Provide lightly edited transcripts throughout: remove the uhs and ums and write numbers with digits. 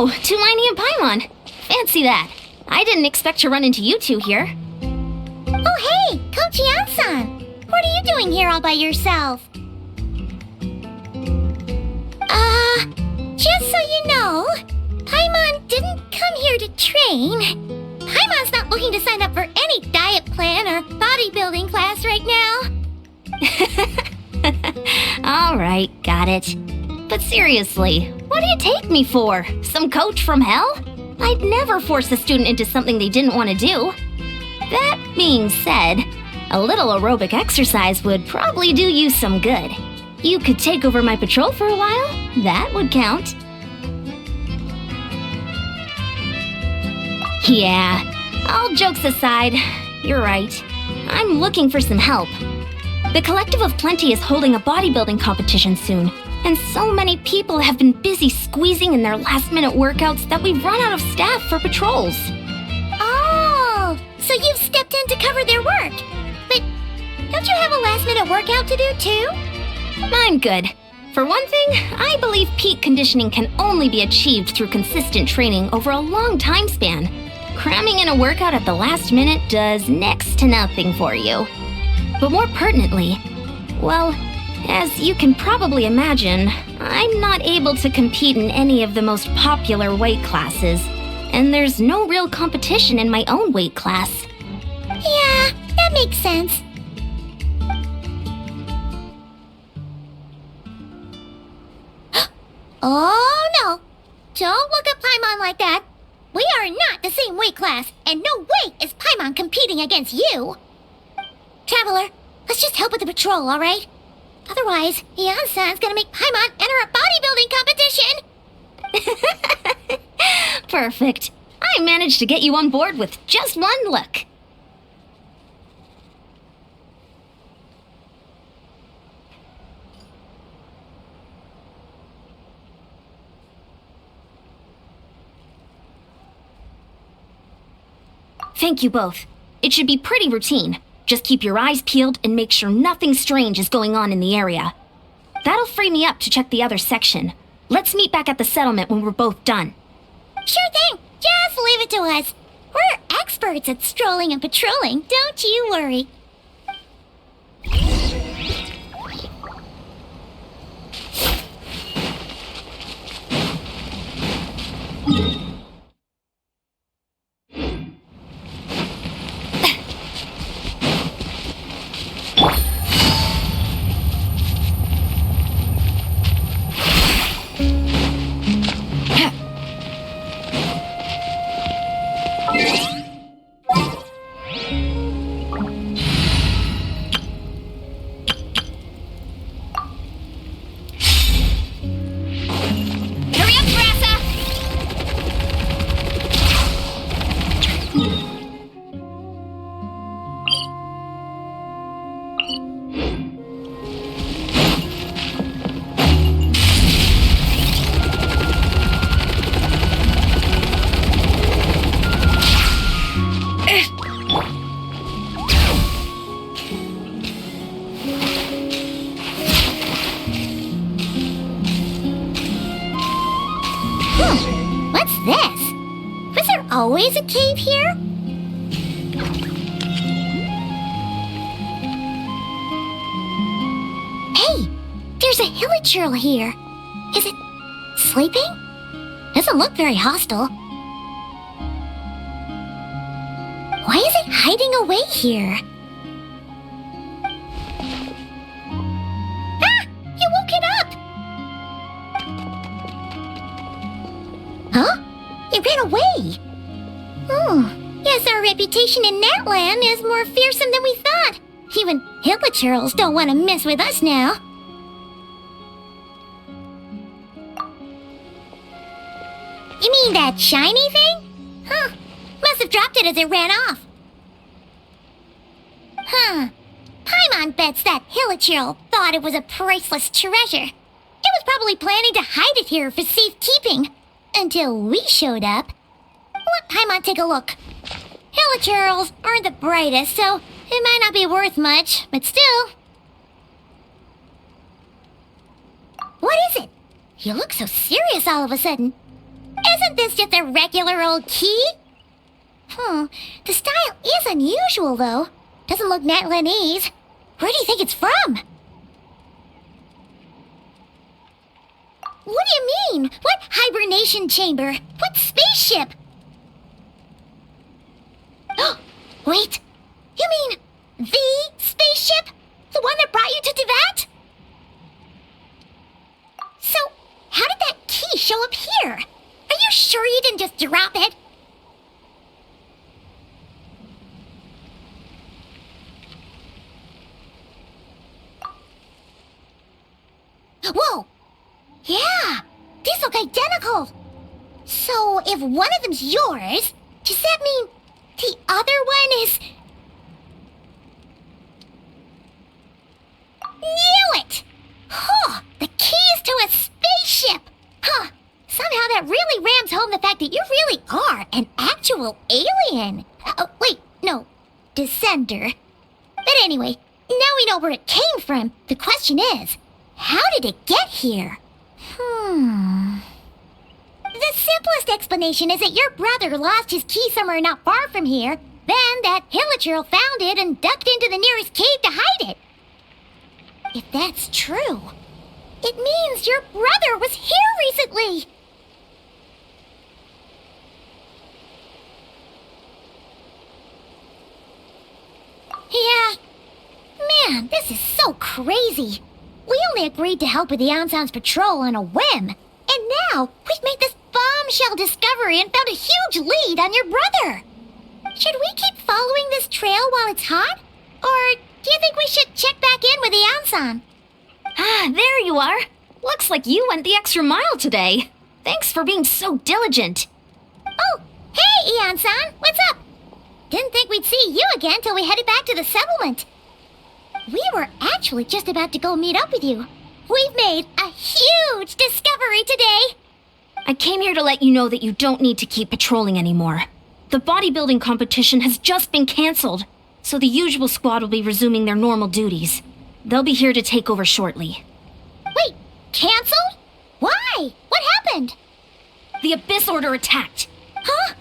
Oh, Tulani and Paimon. Fancy that. I didn't expect to run into you two here. Oh hey, Coach Yan-san! What are you doing here all by yourself? Just so you know, Paimon didn't come here to train. Paimon's not looking to sign up for any diet plan or bodybuilding class right now. Alright, got it. But seriously, what do you take me for? Some coach from hell? I'd never force a student into something they didn't want to do. That being said, a little aerobic exercise would probably do you some good. You could take over my patrol for a while. That would count. Yeah, all jokes aside, you're right. I'm looking for some help. The Collective of Plenty is holding a bodybuilding competition soon, and so many people have been busy squeezing in their last-minute workouts that we've run out of staff for patrols. Oh, so you've stepped in to cover their work. But don't you have a last-minute workout to do too? I'm good. For one thing, I believe peak conditioning can only be achieved through consistent training over a long time span. Cramming in a workout at the last minute does next to nothing for you. But more pertinently, well, as you can probably imagine, I'm not able to compete in any of the most popular weight classes, and there's no real competition in my own weight class. Yeah, that makes sense. Oh no! Don't look at Paimon like that. We are not the same weight class, and no way is Paimon competing against you. Traveler, let's just help with the patrol, alright? Otherwise, Yan-san's gonna make Paimon enter a bodybuilding competition! Perfect. I managed to get you on board with just one look. Thank you both. It should be pretty routine. Just keep your eyes peeled and make sure nothing strange is going on in the area. That'll free me up to check the other section. Let's meet back at the settlement when we're both done. Sure thing. Just leave it to us. We're experts at strolling and patrolling, don't you worry. What's this? Was there always a cave here? Hey, there's a hilichurl here. Is it sleeping? Doesn't look very hostile. Why is it hiding away here? Ah! You woke it up! Huh? It ran away! Oh, yes, our reputation in that land is more fearsome than we thought. Even hilichurls don't want to mess with us now. You mean that shiny thing? Huh. Must have dropped it as it ran off. Huh. Paimon bets that hilichurl thought it was a priceless treasure. It was probably planning to hide it here for safekeeping. Until we showed up. Let Paimon take a look. Hilichurls aren't the brightest, so it might not be worth much, but still. What is it? You look so serious all of a sudden. Is Isn't this just a regular old key? The style is unusual, though. Doesn't look Natlanese. Where do you think it's from? What do you mean? What hibernation chamber? What spaceship? Wait, you mean the spaceship? The one that brought you to Teyvat? So, how did that key show up here? Are you sure you didn't just drop it? Whoa! Yeah, these look identical. So, if one of them's yours, does that mean the other one is... Knew it! Huh, the keys to a spaceship! Huh, somehow that really rams home the fact that you really are an actual alien. Wait, no, descender. But anyway, now we know where it came from. The question is, how did it get here? The simplest explanation is that your brother lost his key somewhere not far from here. Then that hilichurl found it and ducked into the nearest cave to hide it. If that's true, it means your brother was here recently. Yeah. Man, this is so crazy. We only agreed to help with the Anson's patrol on a whim. And now, we've made this bombshell discovery and found a huge lead on your brother. Should we keep following this trail while it's hot? Or do you think we should check back in with the Anson? Ah, there you are. Looks like you went the extra mile today. Thanks for being so diligent. Oh, hey, Eon-san, what's up? Didn't think we'd see you again till we headed back to the settlement. We were actually just about to go meet up with you. We've made a huge discovery today. I came here to let you know that you don't need to keep patrolling anymore. The bodybuilding competition has just been canceled, so the usual squad will be resuming their normal duties. They'll be here to take over shortly. Wait, canceled? Why? What happened? The Abyss Order attacked. Huh?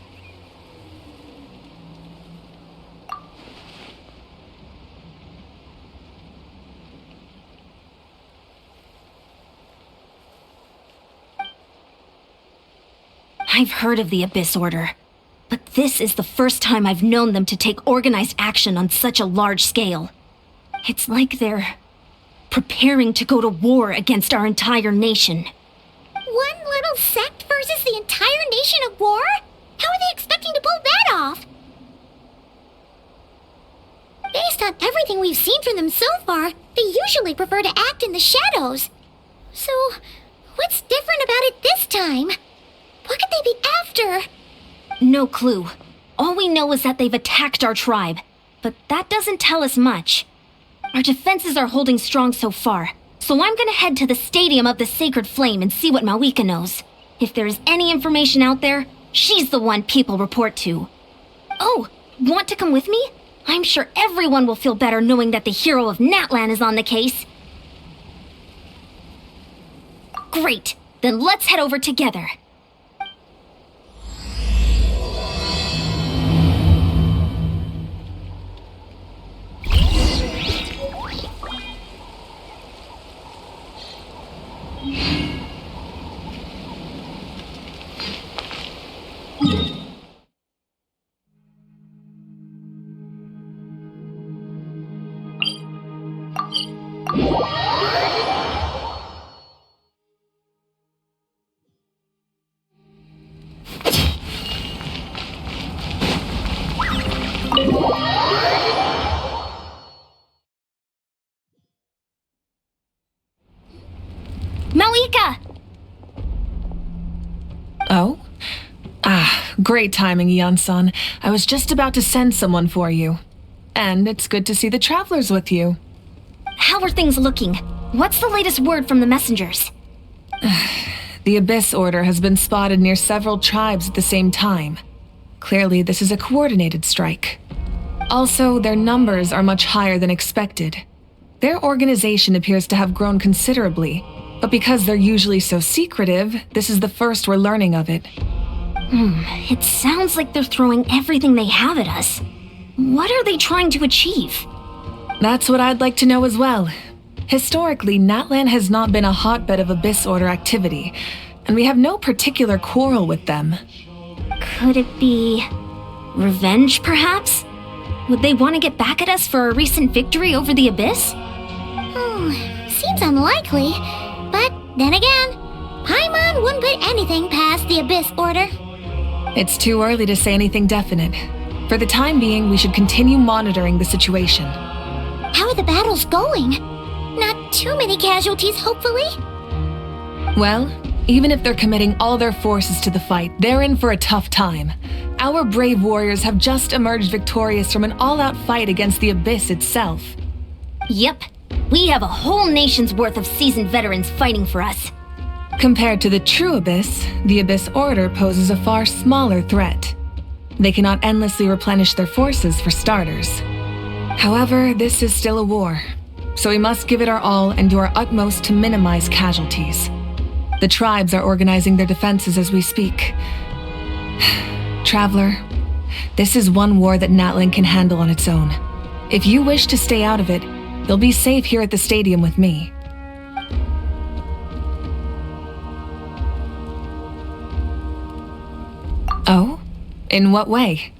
I've heard of the Abyss Order, but this is the first time I've known them to take organized action on such a large scale. It's like they're preparing to go to war against our entire nation. One little sect versus the entire nation at war? How are they expecting to pull that off? Based on everything we've seen from them so far, they usually prefer to act in the shadows. So, what's different about it this time? What could they be after? No clue. All we know is that they've attacked our tribe, but that doesn't tell us much. Our defenses are holding strong so far, so I'm gonna head to the Stadium of the Sacred Flame and see what Mawika knows. If there is any information out there, she's the one people report to. Oh, want to come with me? I'm sure everyone will feel better knowing that the hero of Natlan is on the case. Great, then let's head over together. Mawika! Oh? Great timing, Eon-san. I was just about to send someone for you. And it's good to see the travelers with you. How are things looking? What's the latest word from the messengers? The Abyss Order has been spotted near several tribes at the same time. Clearly, this is a coordinated strike. Also, their numbers are much higher than expected. Their organization appears to have grown considerably, but because they're usually so secretive, this is the first we're learning of it. It sounds like they're throwing everything they have at us. What are they trying to achieve? That's what I'd like to know as well. Historically, Natlan has not been a hotbed of Abyss Order activity, and we have no particular quarrel with them. Could it be revenge, perhaps? Would they want to get back at us for a recent victory over the Abyss? Seems unlikely. But then again, Paimon wouldn't put anything past the Abyss Order. It's too early to say anything definite. For the time being, we should continue monitoring the situation. How are the battles going? Not too many casualties, hopefully? Well, even if they're committing all their forces to the fight, they're in for a tough time. Our brave warriors have just emerged victorious from an all-out fight against the Abyss itself. Yep. We have a whole nation's worth of seasoned veterans fighting for us. Compared to the true Abyss, the Abyss Order poses a far smaller threat. They cannot endlessly replenish their forces, for starters. However, this is still a war, so we must give it our all and do our utmost to minimize casualties. The tribes are organizing their defenses as we speak. Traveler, this is one war that Natlan can handle on its own. If you wish to stay out of it, you'll be safe here at the stadium with me. Oh? In what way?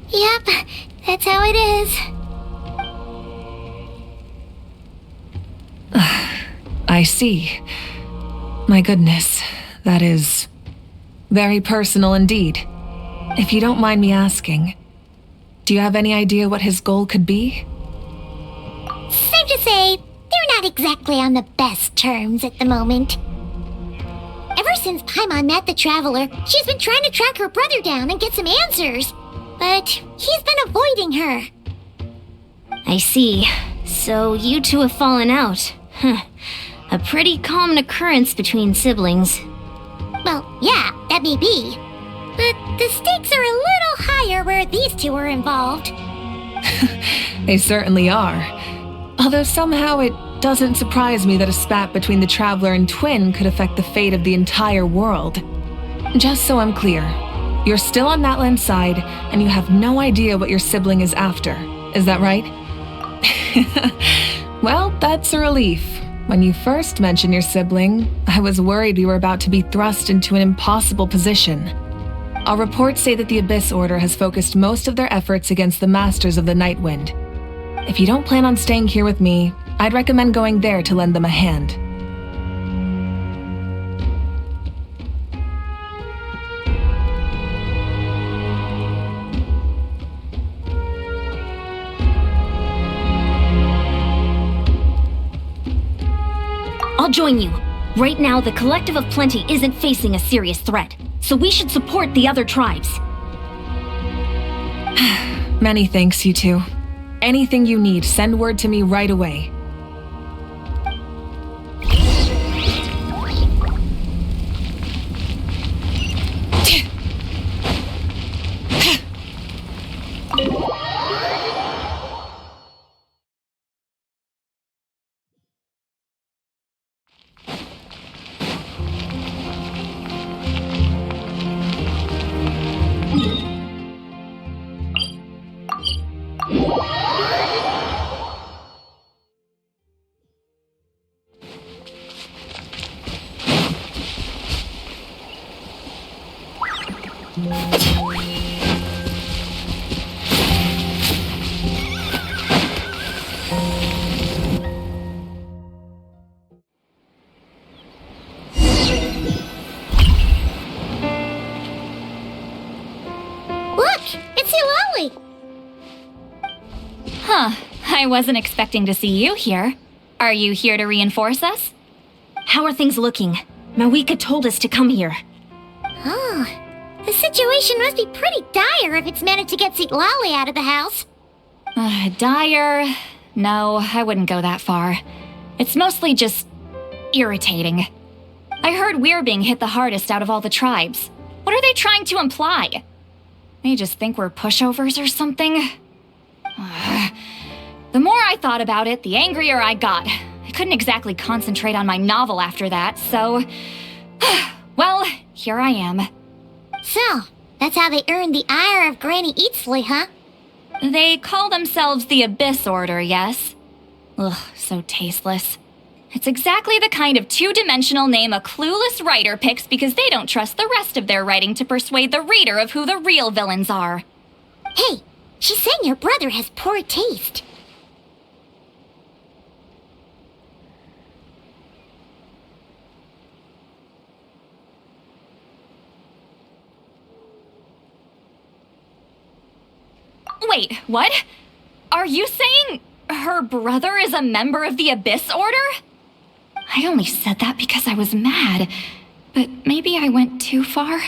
Yep, that's how it is. I see. My goodness, that is very personal indeed. If you don't mind me asking, do you have any idea what his goal could be? Safe to say, they're not exactly on the best terms at the moment. Ever since Paimon met the Traveler, she's been trying to track her brother down and get some answers. But he's been avoiding her. I see. So you two have fallen out. A pretty common occurrence between siblings. Well, yeah, that may be. But the stakes are a little higher where these two are involved. They certainly are. Although somehow it doesn't surprise me that a spat between the Traveler and Twin could affect the fate of the entire world. Just so I'm clear, you're still on Natlan's side, and you have no idea what your sibling is after. Is that right? Well, that's a relief. When you first mentioned your sibling, I was worried we were about to be thrust into an impossible position. Our reports say that the Abyss Order has focused most of their efforts against the Masters of the Nightwind. If you don't plan on staying here with me, I'd recommend going there to lend them a hand. I'll join you. Right now, the Collective of Plenty isn't facing a serious threat, so we should support the other tribes. Many thanks, you two. Anything you need, send word to me right away. I wasn't expecting to see you here. Are you here to reinforce us? How are things looking? Mawika told us to come here. Oh, the situation must be pretty dire if it's managed to get Lali out of the house. Dire? No, I wouldn't go that far. It's mostly just irritating. I heard we're being hit the hardest out of all the tribes. What What are they trying to imply? They just think we're pushovers or something? The more I thought about it, the angrier I got. I couldn't exactly concentrate on my novel after that, so... well, here I am. So, that's how they earned the ire of Granny Eatsley, huh? They call themselves the Abyss Order, yes? Ugh, so tasteless. It's exactly the kind of two-dimensional name a clueless writer picks because they don't trust the rest of their writing to persuade the reader of who the real villains are. Hey, she's saying your brother has poor taste. Wait, what? Are you saying her brother is a member of the Abyss Order? I only said that because I was mad, but maybe I went too far.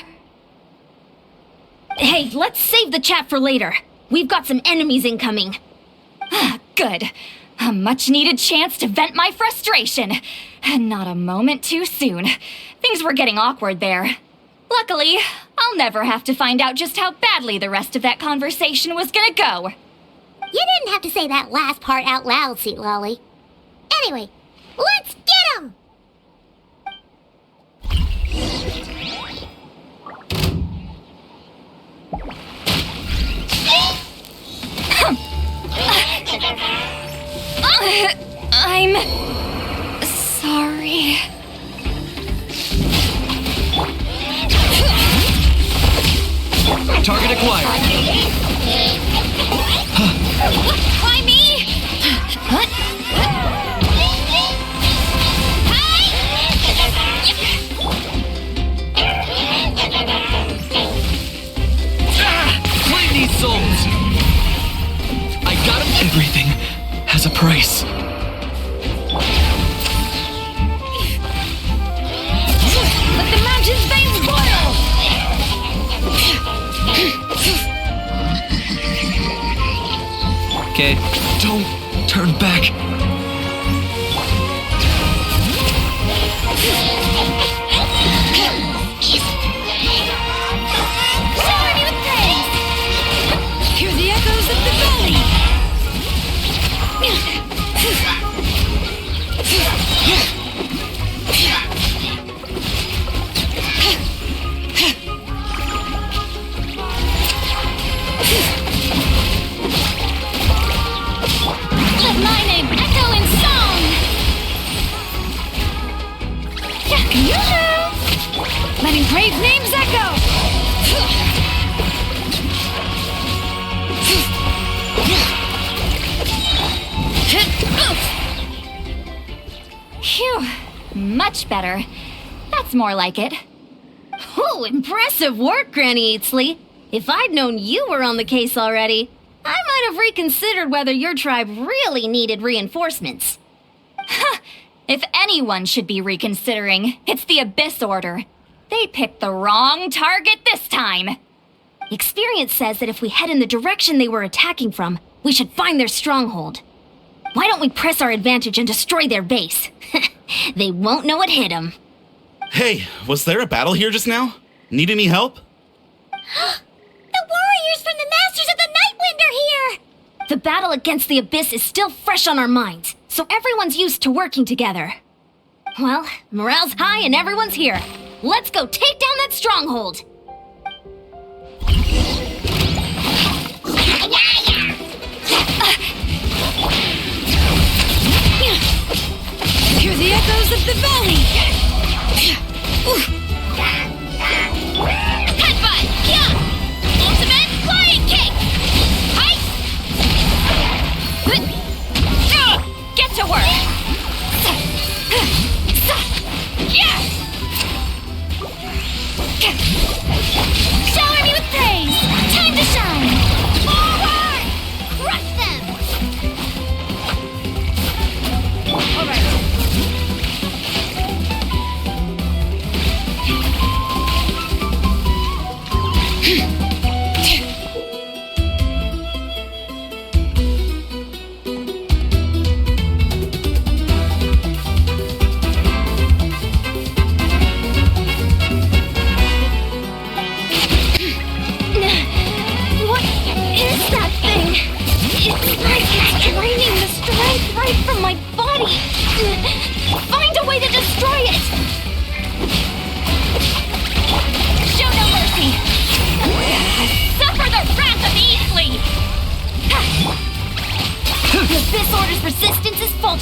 Hey, let's save the chat for later. We've got some enemies incoming. Good. A much-needed chance to vent my frustration. And not a moment too soon. Things were getting awkward there. Luckily, I'll never have to find out just how badly the rest of that conversation was gonna go. You didn't have to say that last part out loud, Sweet Lolly. Anyway, let's get 'em! I'm sorry. Target acquired. Why me? What? Claim these souls! I got him. Everything has a price. Let the mountain's veins boil! Okay, don't turn back. Shower me with praise! Hear the echoes of the valley! Let my name echo in song! Yakuyu! Letting brave names echo! Phew, much better. That's more like it. Oh, impressive work, Granny Eatsley. If I'd known you were on the case already, I might have reconsidered whether your tribe really needed reinforcements. If anyone should be reconsidering, it's the Abyss Order. They picked the wrong target this time. Experience says that if we head in the direction they were attacking from, we should find their stronghold. Why don't we press our advantage and destroy their base? They won't know it hit them. Hey, was there a battle here just now? Need any help? The warriors from the Masters of the Nightwind are here! The battle against the Abyss is still fresh on our minds, so everyone's used to working together. Well, morale's high and everyone's here. Let's go take down that stronghold! Hear the echoes of the valley! Headbutt! Yeah! Ultimate flying kick! Hi! Get to work! Yeah! Shower me with praise! Time to shine! Forward! Crush them! All right.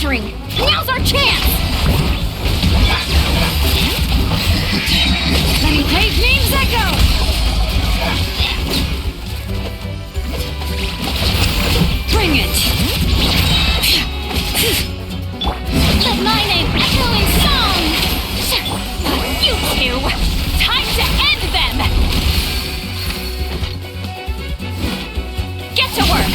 faltering. Now's our chance! Let me pave names echo! Bring it! Let my name echo in song! You two! Time to end them! Get to work!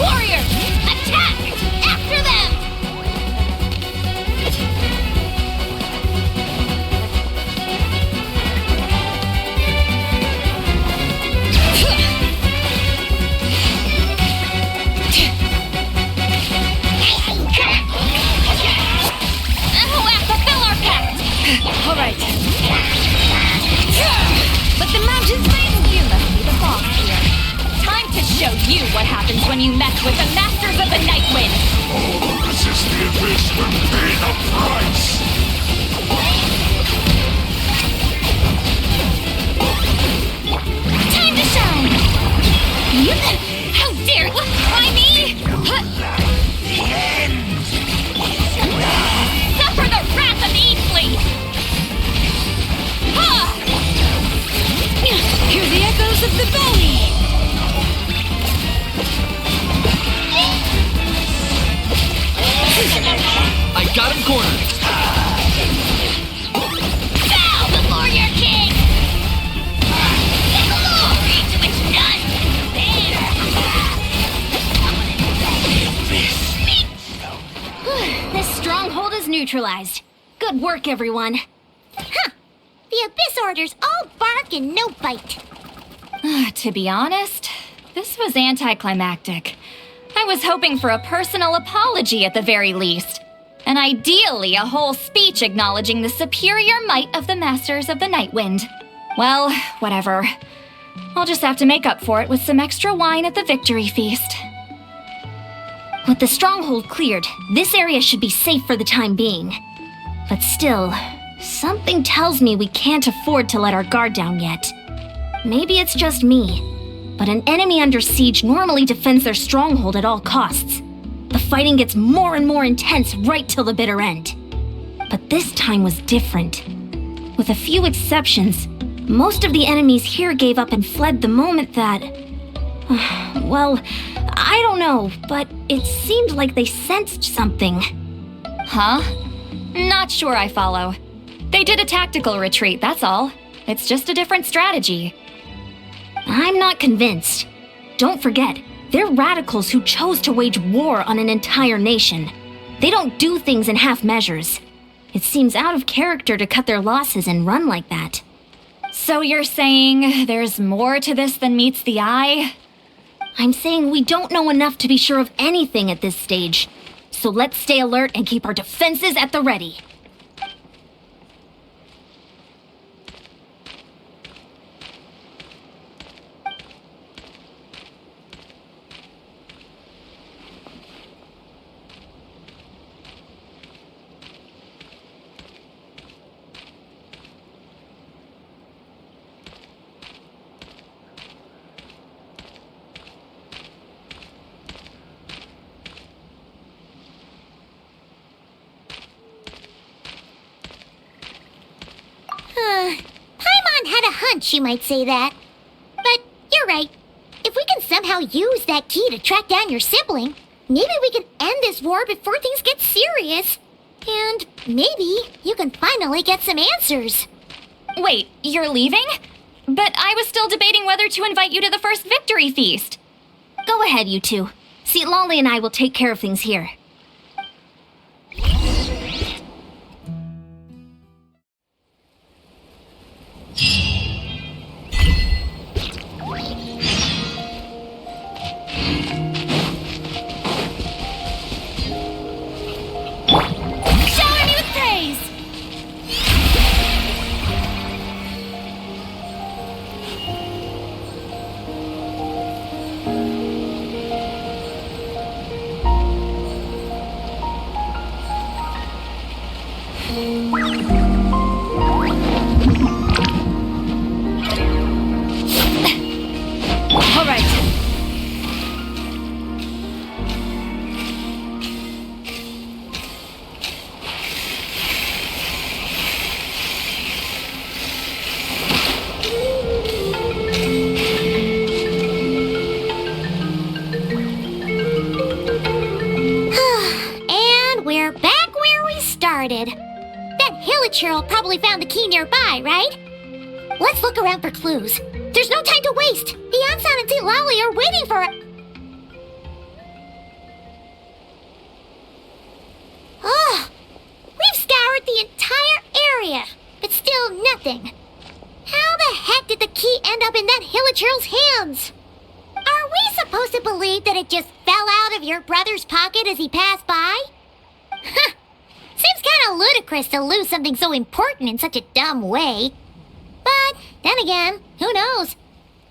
Warriors, attack! After them! Who has to fill our pact? All right. But the mountain's made. You must be the boss here. Time to show you what happens when you mess with the masters of the Night Wind. All who resist the abyss will pay the price! Time to shine. How dare you try me? Suffer the wrath of Eastleaf. Hear the echoes of the valley. I got him cornered. Bow before your king! The glory to its none This stronghold is neutralized. Good work, everyone. Huh. The Abyss Orders all bark and no bite. To be honest, this was anticlimactic. I was hoping for a personal apology at the very least. And ideally, a whole speech acknowledging the superior might of the Masters of the Night Wind. Well, whatever. I'll just have to make up for it with some extra wine at the victory feast. With the stronghold cleared, this area should be safe for the time being. But still, something tells me we can't afford to let our guard down yet. Maybe it's just me, but an enemy under siege normally defends their stronghold at all costs. The fighting gets more and more intense right till the bitter end. But this time was different. With a few exceptions, most of the enemies here gave up and fled the moment that... well, I don't know, but it seemed like they sensed something. Huh? Not sure I follow. They did a tactical retreat, that's all. It's just a different strategy. I'm not convinced. Don't forget, they're radicals who chose to wage war on an entire nation. They don't do things in half measures. It seems out of character to cut their losses and run like that. So you're saying there's more to this than meets the eye? I'm saying we don't know enough to be sure of anything at this stage. So let's stay alert and keep our defenses at the ready. Paimon had a hunch you might say that. But you're right. If we can somehow use that key to track down your sibling, maybe we can end this war before things get serious. And maybe you can finally get some answers. Wait, you're leaving? But I was still debating whether to invite you to the first victory feast. Go ahead, you two. See, Lolly and I will take care of things here. Shower me with praise! started. That Hilichurl probably found the key nearby, right? Let's look around for clues. There's no time to waste. The Ansan and Tilali are waiting for it. Oh, we've scoured the entire area, but still nothing. How the heck did the key end up in that Hilichurl's hands? Are we supposed to believe that it just fell out of your brother's pocket as he passed by? Huh. Seems kinda ludicrous to lose something so important in such a dumb way. But then again, who knows?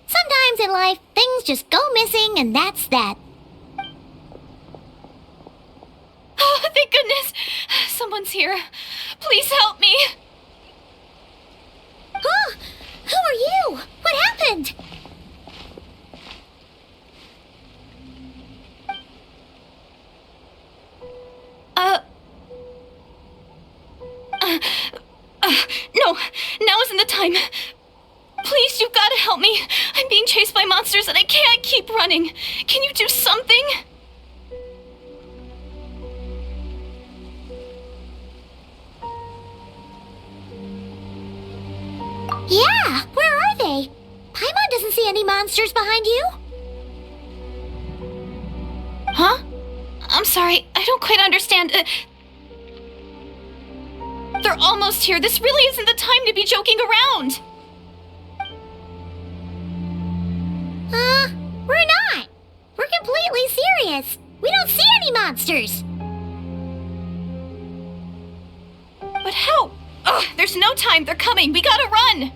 Sometimes in life, things just go missing and that's that. Oh, thank goodness! Someone's here. Please help me! Huh? Who are you? What happened? No, now isn't the time. Please, you've got to help me. I'm being chased by monsters and I can't keep running. Can you do something? Yeah, where are they? Paimon doesn't see any monsters behind you. Huh? I'm sorry, I don't quite understand. They're almost here. This really isn't the time to be joking around. We're not. We're completely serious. We don't see any monsters. But how? Ugh, there's no time. They're coming. We gotta run.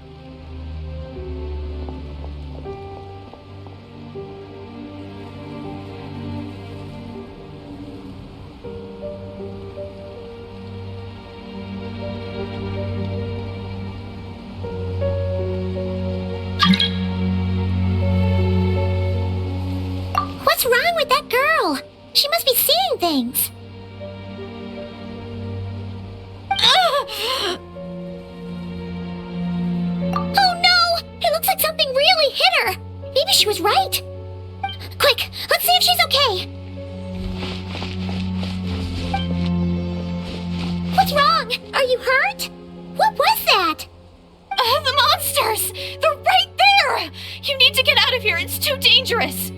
What's wrong with that girl? She must be seeing things. Oh no! It looks like something really hit her. Maybe she was right. Quick, let's see if she's okay. What's wrong? Are you hurt? What was that? The monsters! They're right there! You need to get out of here. It's too dangerous.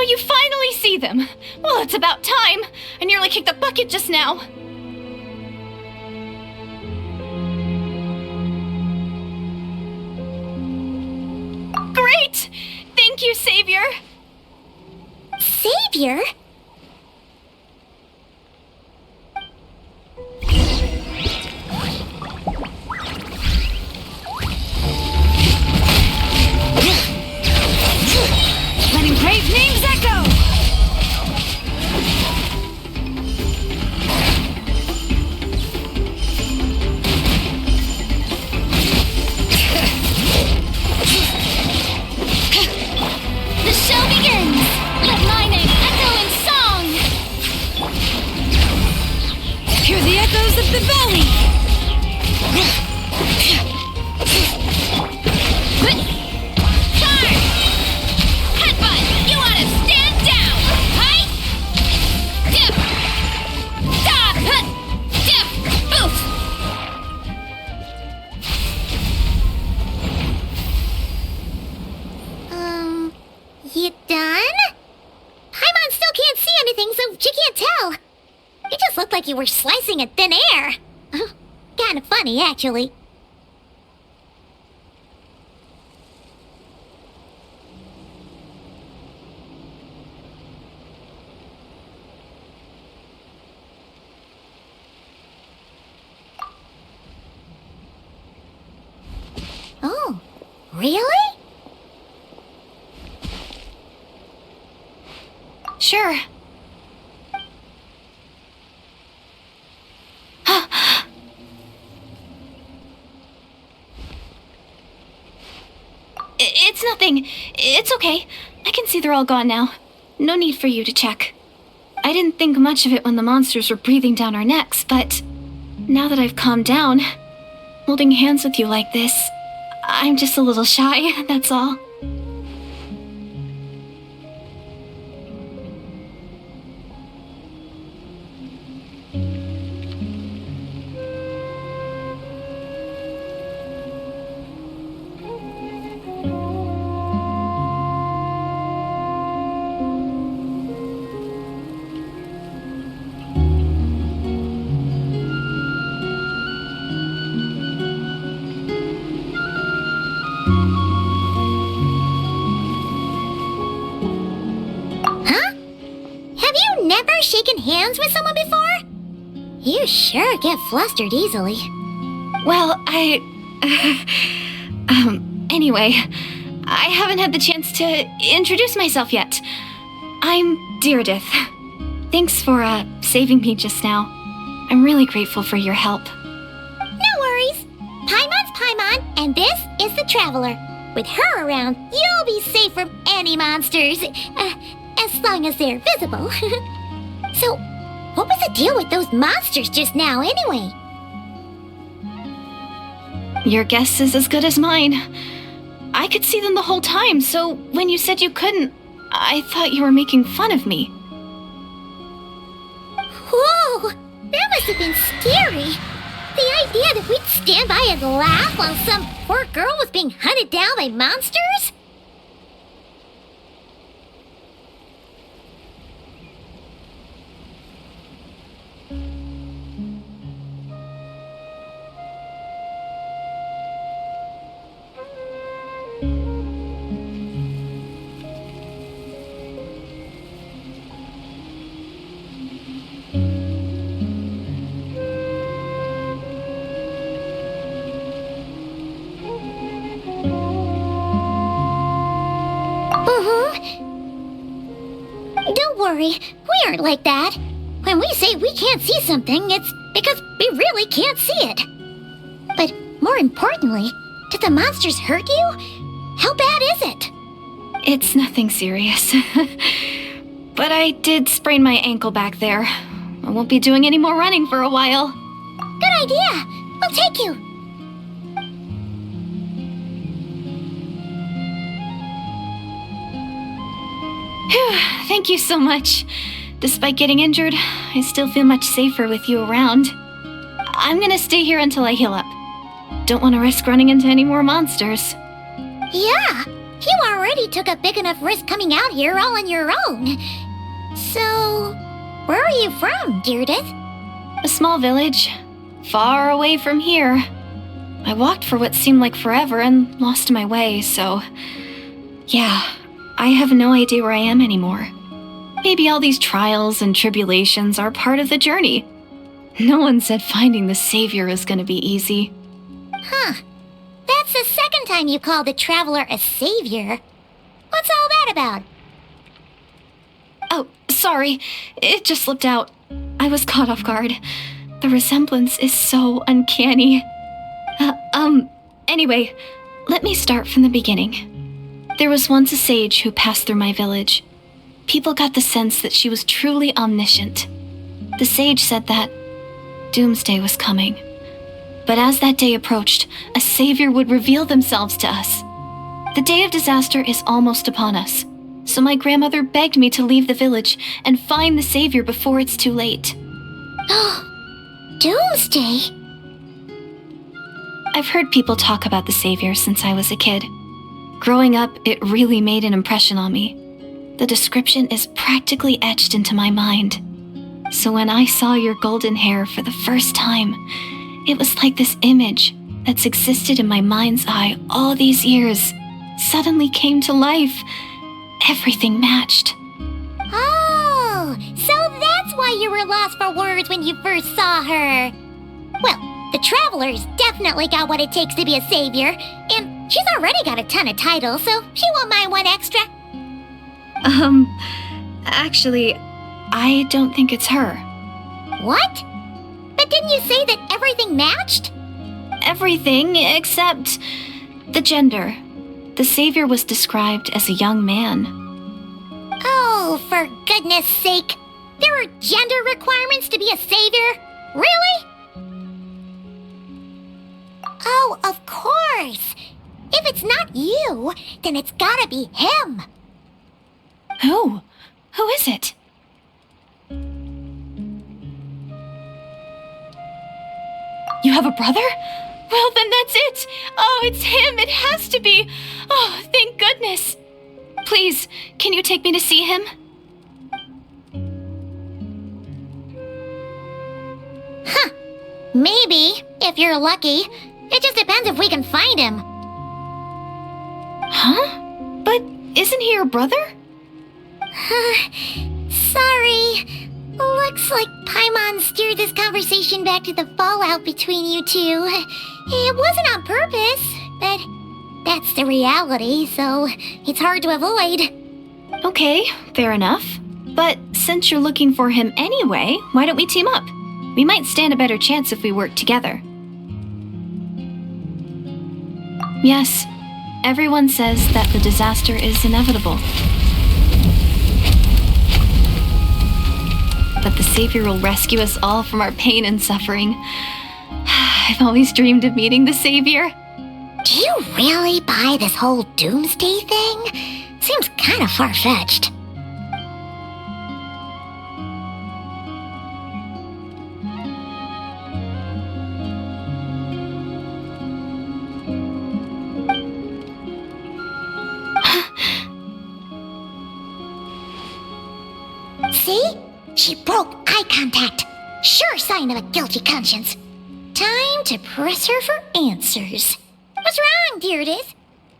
You finally see them. Well, it's about time. I nearly kicked the bucket just now. Great! Thank you, Savior. Savior? Letting brave names echo! The show begins! Let my name echo in song! Hear the echoes of the valley! Charge! Headbutt! You ought to stand down! Hi! Dip! Da! Dip! Boof! You done? Paimon still can't see anything, so she can't tell. It just looked like you were slicing at thin air. Kind of funny, actually. Oh, really? Sure. It's nothing. It's okay. I can see they're all gone now. No need for you to check. I didn't think much of it when the monsters were breathing down our necks, but now that I've calmed down, holding hands with you like this, I'm just a little shy, that's all. Shaken hands with someone before? You sure get flustered easily. Well, anyway, I haven't had the chance to introduce myself yet. I'm Deirdith. Thanks for, saving me just now. I'm really grateful for your help. No worries. Paimon's Paimon, and this is the Traveler. With her around, you'll be safe from any monsters, as long as they're visible. So, what was the deal with those monsters just now, anyway? Your guess is as good as mine. I could see them the whole time, so when you said you couldn't, I thought you were making fun of me. Whoa! That must have been scary. The idea that we'd stand by and laugh while some poor girl was being hunted down by monsters? Don't worry, we aren't like that. When we say we can't see something, it's because we really can't see it. But more importantly, did the monsters hurt you? How bad is it? It's nothing serious. But I did sprain my ankle back there. I won't be doing any more running for a while. Good idea. We'll take you. Phew, thank you so much. Despite getting injured, I still feel much safer with you around. I'm gonna stay here until I heal up. Don't want to risk running into any more monsters. Yeah, you already took a big enough risk coming out here all on your own. So, where are you from, Deirdith? A small village, far away from here. I walked for what seemed like forever and lost my way, so... yeah, I have no idea where I am anymore. Maybe all these trials and tribulations are part of the journey. No one said finding the Savior is gonna be easy. Huh. That's the second time you called the Traveler a savior. What's all that about? Oh, sorry. It just slipped out. I was caught off guard. The resemblance is so uncanny. Anyway, let me start from the beginning. There was once a sage who passed through my village. People got the sense that she was truly omniscient. The sage said that doomsday was coming. But as that day approached, a savior would reveal themselves to us. The day of disaster is almost upon us, so my grandmother begged me to leave the village and find the savior before it's too late. Doomsday? I've heard people talk about the savior since I was a kid. Growing up, it really made an impression on me. The description is practically etched into my mind. So when I saw your golden hair for the first time, it was like this image that's existed in my mind's eye all these years suddenly came to life. Everything matched. Oh, so that's why you were lost for words when you first saw her. Well, the Traveler's definitely got what it takes to be a savior, and she's already got a ton of titles, so she won't mind one extra. Actually, I don't think it's her. What? But didn't you say that everything matched? Everything except the gender. The savior was described as a young man. Oh, for goodness sake. There are gender requirements to be a savior? Really? Oh, of course. If it's not you, then it's gotta be him. Who? Who is it? You have a brother? Well, then that's it. Oh, it's him. It has to be. Oh, thank goodness. Please, can you take me to see him? Maybe, if you're lucky. It just depends if we can find him. Huh? But isn't he your brother? Sorry. Looks like Paimon steered this conversation back to the fallout between you two. It wasn't on purpose, but that's the reality, so it's hard to avoid. Okay, fair enough. But since you're looking for him anyway, why don't we team up? We might stand a better chance if we work together. Yes, everyone says that the disaster is inevitable. That the Savior will rescue us all from our pain and suffering. I've always dreamed of meeting the Savior. Do you really buy this whole doomsday thing? Seems kind of far-fetched. See? She broke eye contact. Sure sign of a guilty conscience. Time to press her for answers. What's wrong, Deirdis?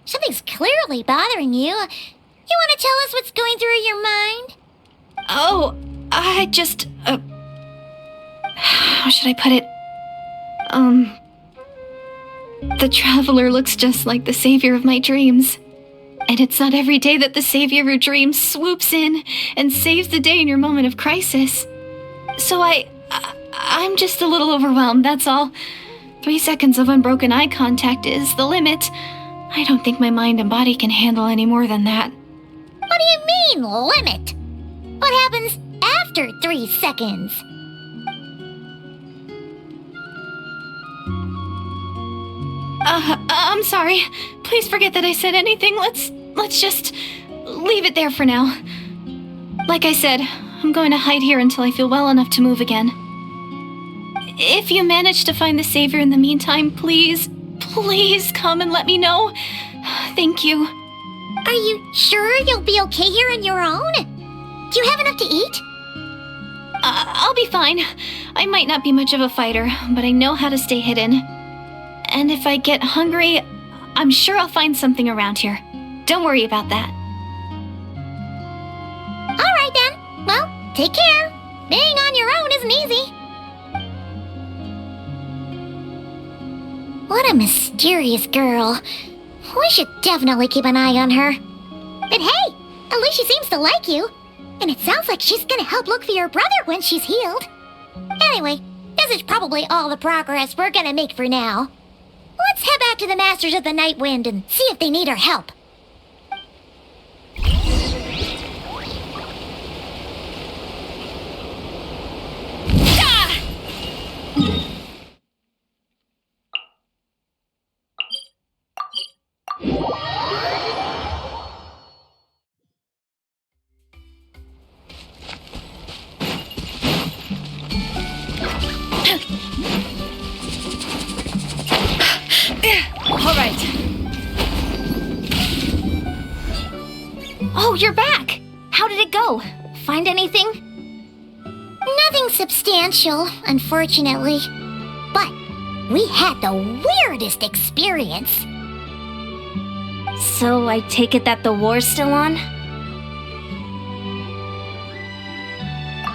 Something's clearly bothering you. You want to tell us what's going through your mind? Oh, I just, how should I put it? The Traveler looks just like the Savior of my dreams. And it's not every day that the Savior of your dreams swoops in and saves the day in your moment of crisis. So I'm just a little overwhelmed, that's all. 3 seconds of unbroken eye contact is the limit. I don't think my mind and body can handle any more than that. What do you mean, limit? What happens after 3 seconds? I'm sorry. Please forget that I said anything. Let's just leave it there for now. Like I said, I'm going to hide here until I feel well enough to move again. If you manage to find the Savior in the meantime, please come and let me know. Thank you. Are you sure you'll be okay here on your own? Do you have enough to eat? I'll be fine. I might not be much of a fighter, but I know how to stay hidden. And if I get hungry, I'm sure I'll find something around here. Don't worry about that. All right then. Well, take care. Being on your own isn't easy. What a mysterious girl. We should definitely keep an eye on her. But hey, at least she seems to like you. And it sounds like she's gonna help look for your brother when she's healed. Anyway, this is probably all the progress we're gonna make for now. Let's head back to the Masters of the Night Wind and see if they need our help. All right. Oh, you're back! How did it go? Find anything? Nothing substantial, unfortunately. But we had the weirdest experience. So I take it that the war's still on?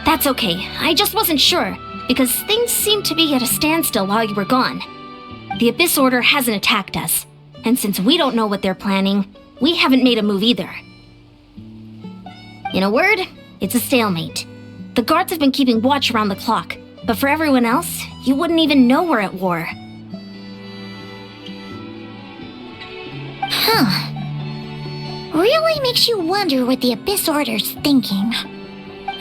That's okay. I just wasn't sure, because things seemed to be at a standstill while you were gone. The Abyss Order hasn't attacked us, and since we don't know what they're planning, we haven't made a move either. In a word, it's a stalemate. The guards have been keeping watch around the clock, but for everyone else, you wouldn't even know we're at war. Really makes you wonder what the Abyss Order's thinking.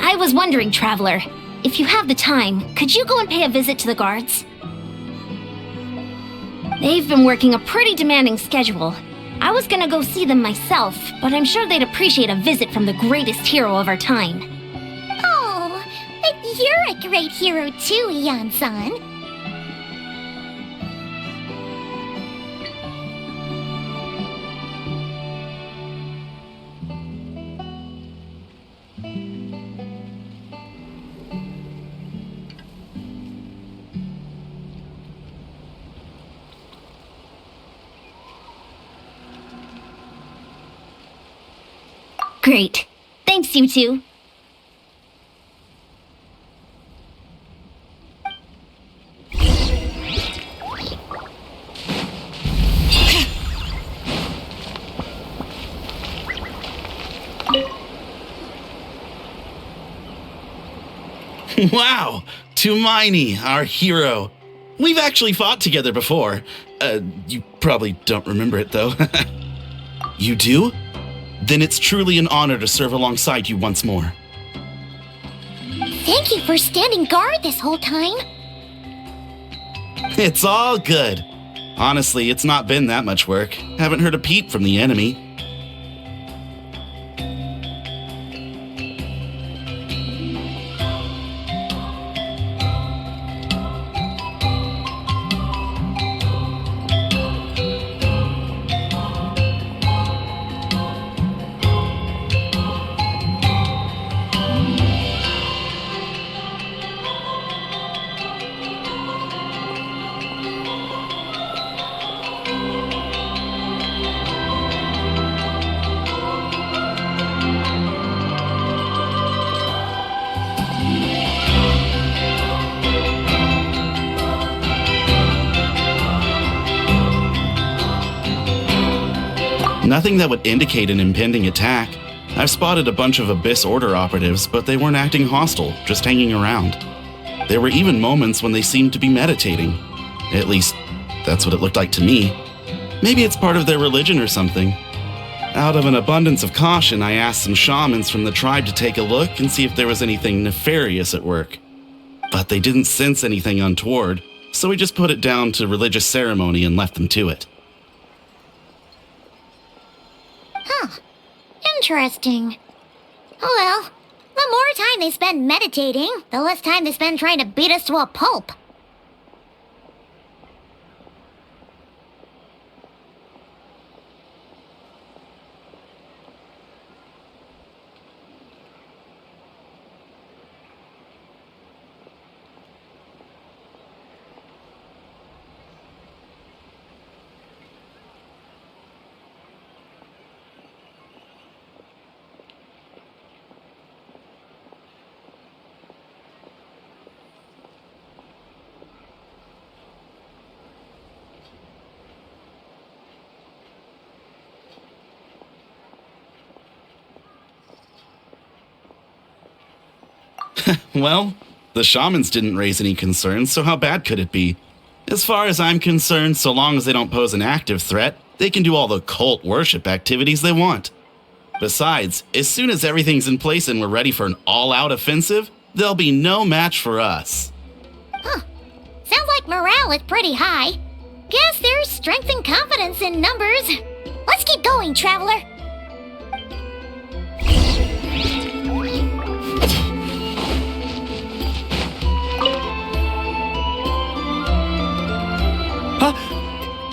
I was wondering, Traveler, if you have the time, could you go and pay a visit to the guards? They've been working a pretty demanding schedule. I was gonna go see them myself, but I'm sure they'd appreciate a visit from the greatest hero of our time. Oh, but you're a great hero too, Ian-san. Great. Thanks, you two. Wow! Tumaini, our hero. We've actually fought together before. You probably don't remember it, though. You do? Then it's truly an honor to serve alongside you once more. Thank you for standing guard this whole time. It's all good. Honestly, it's not been that much work. Haven't heard a peep from the enemy. Nothing that would indicate an impending attack. I've spotted a bunch of Abyss Order operatives, but they weren't acting hostile, just hanging around. There were even moments when they seemed to be meditating. At least, that's what it looked like to me. Maybe it's part of their religion or something. Out of an abundance of caution, I asked some shamans from the tribe to take a look and see if there was anything nefarious at work. But they didn't sense anything untoward, so we just put it down to religious ceremony and left them to it. Interesting. Oh well, the more time they spend meditating, the less time they spend trying to beat us to a pulp. Well, the shamans didn't raise any concerns, so how bad could it be? As far as I'm concerned, so long as they don't pose an active threat, they can do all the cult worship activities they want. Besides, as soon as everything's in place and we're ready for an all-out offensive, there'll be no match for us. Sounds like morale is pretty high. Guess there's strength and confidence in numbers. Let's keep going, Traveler.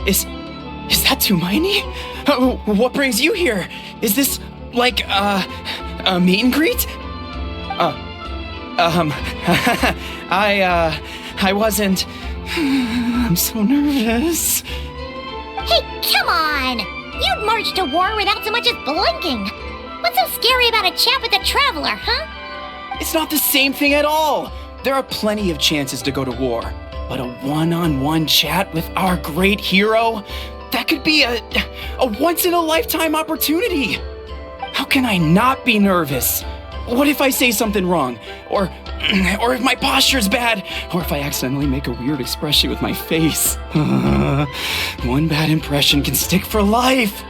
Is that Tumaini? What brings you here? Is this like a meet and greet? I wasn't. I'm so nervous. Hey, come on! You'd march to war without so much as blinking. What's so scary about a chat with a Traveler, huh? It's not the same thing at all. There are plenty of chances to go to war. But a one-on-one chat with our great hero? That could be a once-in-a-lifetime opportunity. How can I not be nervous? What if I say something wrong? Or if my posture's bad? Or if I accidentally make a weird expression with my face? One bad impression can stick for life.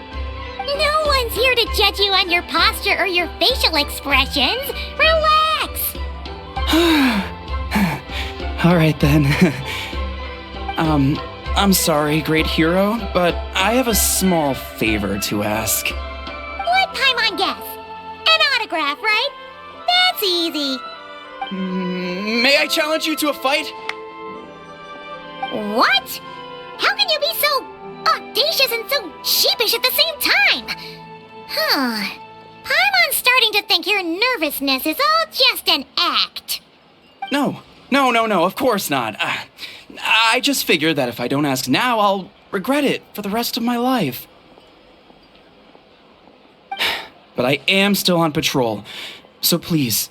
No one's here to judge you on your posture or your facial expressions. Relax! All right then. I'm sorry, great hero, but I have a small favor to ask. Let Paimon guess. An autograph, right? That's easy. May I challenge you to a fight? What? How can you be so audacious and so sheepish at the same time? Huh. Paimon's starting to think your nervousness is all just an act. No, of course not. I just figured that if I don't ask now, I'll regret it for the rest of my life. But I am still on patrol, so please,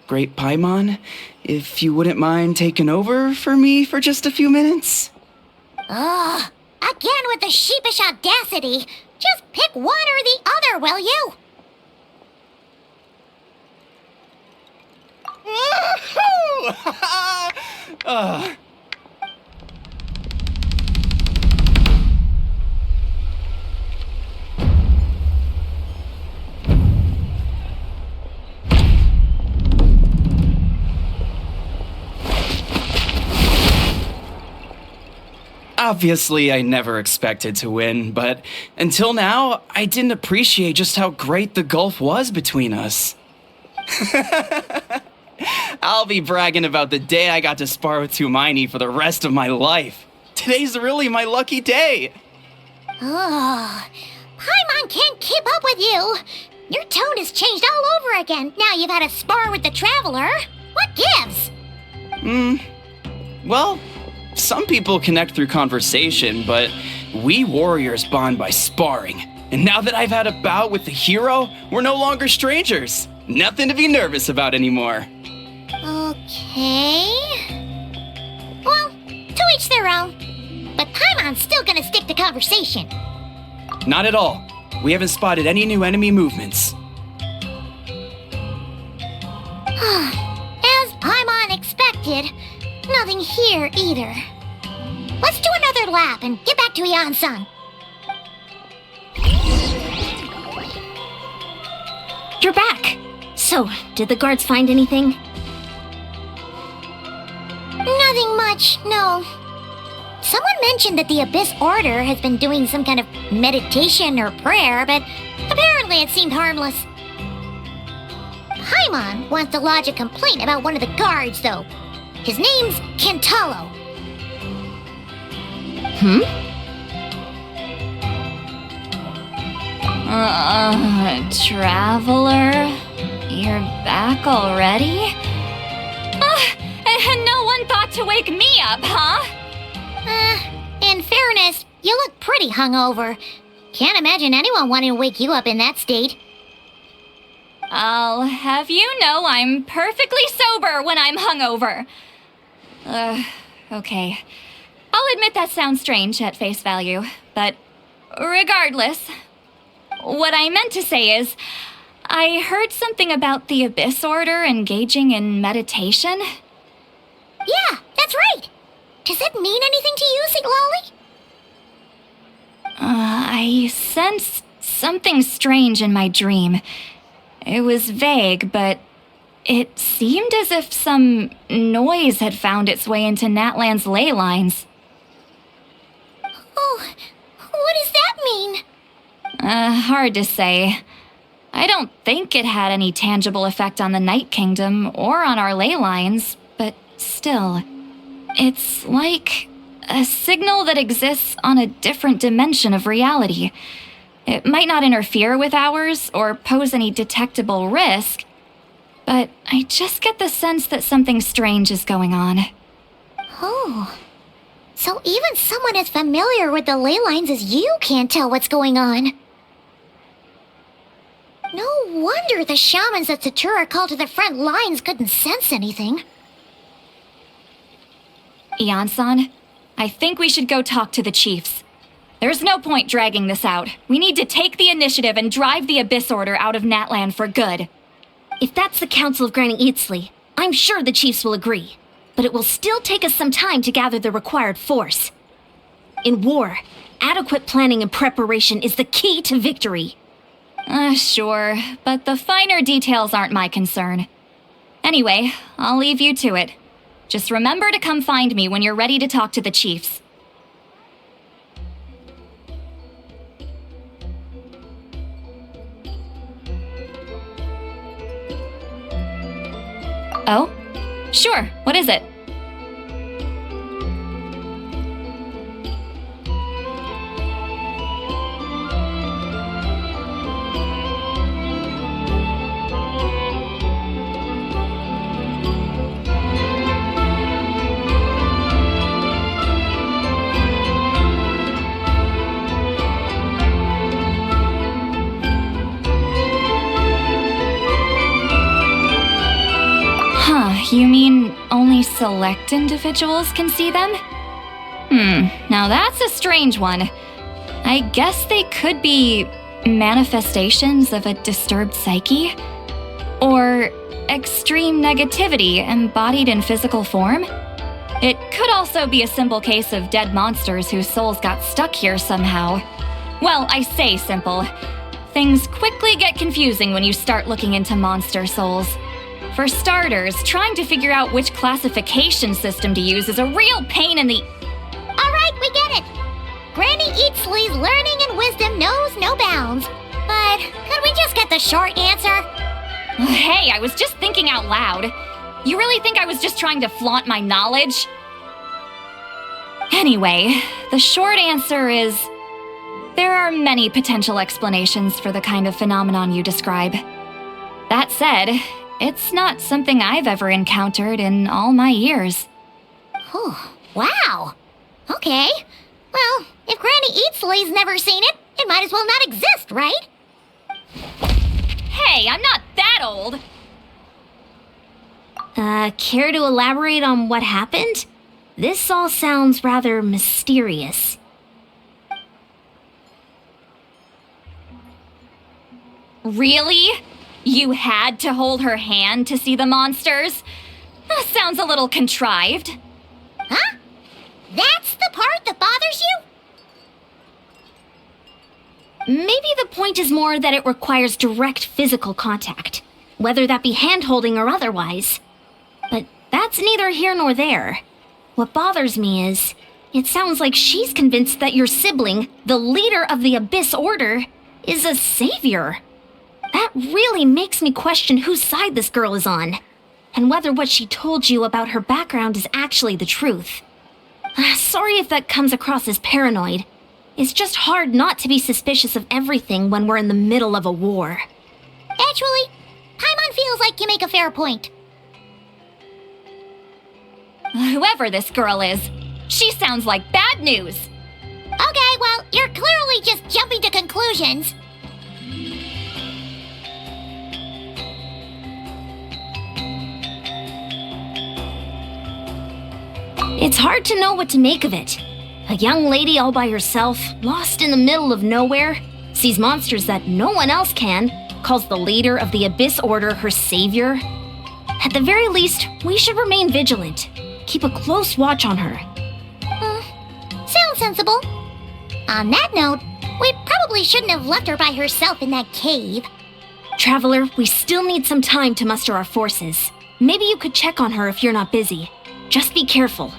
Great Paimon, if you wouldn't mind taking over for me for just a few minutes? Ugh, again with the sheepish audacity. Just pick one or the other, will you? Woohoo! Obviously, I never expected to win, but until now, I didn't appreciate just how great the gulf was between us. I'll be bragging about the day I got to spar with Hermione for the rest of my life. Today's really my lucky day. Ugh, Paimon can't keep up with you. Your tone has changed all over again. Now you've had a spar with the Traveler. What gives? Well, some people connect through conversation, but we warriors bond by sparring. And now that I've had a bout with the hero, we're no longer strangers. Nothing to be nervous about anymore. Okay. Well, to each their own. But Paimon's still gonna stick to conversation. Not at all. We haven't spotted any new enemy movements. As Paimon expected, nothing here either. Let's do another lap and get back to Ian-san. You're back. So, did the guards find anything? Nothing much, no. Someone mentioned that the Abyss Order has been doing some kind of meditation or prayer, but apparently it seemed harmless. Paimon wants to lodge a complaint about one of the guards, though. His name's Kentalo. Traveler? You're back already? And no one thought to wake me up, huh? In fairness, you look pretty hungover. Can't imagine anyone wanting to wake you up in that state. I'll have you know I'm perfectly sober when I'm hungover. Okay. I'll admit that sounds strange at face value, but regardless, what I meant to say is, I heard something about the Abyss Order engaging in meditation. Yeah, that's right. Does it mean anything to you, Siglali? I sensed something strange in my dream. It was vague, but it seemed as if some noise had found its way into Natlan's ley lines. Oh, what does that mean? Hard to say. I don't think it had any tangible effect on the Night Kingdom or on our ley lines, but still, it's like a signal that exists on a different dimension of reality. It might not interfere with ours or pose any detectable risk, but I just get the sense that something strange is going on. Oh, so even someone as familiar with the ley lines as you can't tell what's going on. No wonder the shamans that Satura called to the front lines couldn't sense anything. Ian-san, I think we should go talk to the chiefs. There's no point dragging this out. We need to take the initiative and drive the Abyss Order out of Natlan for good. If that's the Council of Granny Eatsley, I'm sure the chiefs will agree. But it will still take us some time to gather the required force. In war, adequate planning and preparation is the key to victory. Sure, but the finer details aren't my concern. Anyway, I'll leave you to it. Just remember to come find me when you're ready to talk to the chiefs. Oh? Sure, what is it? You mean only select individuals can see them? Now that's a strange one. I guess they could be manifestations of a disturbed psyche? Or extreme negativity embodied in physical form? It could also be a simple case of dead monsters whose souls got stuck here somehow. Well, I say simple. Things quickly get confusing when you start looking into monster souls. For starters, trying to figure out which classification system to use is a real pain in the... Alright, we get it. Granny Eatsley's learning and wisdom knows no bounds. But could we just get the short answer? Hey, I was just thinking out loud. You really think I was just trying to flaunt my knowledge? Anyway, the short answer is... there are many potential explanations for the kind of phenomenon you describe. That said, it's not something I've ever encountered in all my years. Oh, wow. Okay. Well, if Granny Eatsley's never seen it, it might as well not exist, right? Hey, I'm not that old! Care to elaborate on what happened? This all sounds rather mysterious. Really? You had to hold her hand to see the monsters? That sounds a little contrived. Huh? That's the part that bothers you? Maybe the point is more that it requires direct physical contact, whether that be hand-holding or otherwise. But that's neither here nor there. What bothers me is, it sounds like she's convinced that your sibling, the leader of the Abyss Order, is a savior. That really makes me question whose side this girl is on, and whether what she told you about her background is actually the truth. Sorry if that comes across as paranoid. It's just hard not to be suspicious of everything when we're in the middle of a war. Actually, Paimon feels like you make a fair point. Whoever this girl is, she sounds like bad news. Okay, well, you're clearly just jumping to conclusions. It's hard to know what to make of it. A young lady all by herself, lost in the middle of nowhere, sees monsters that no one else can, calls the leader of the Abyss Order her savior. At the very least, we should remain vigilant. Keep a close watch on her. Sounds sensible. On that note, we probably shouldn't have left her by herself in that cave. Traveler, we still need some time to muster our forces. Maybe you could check on her if you're not busy. Just be careful.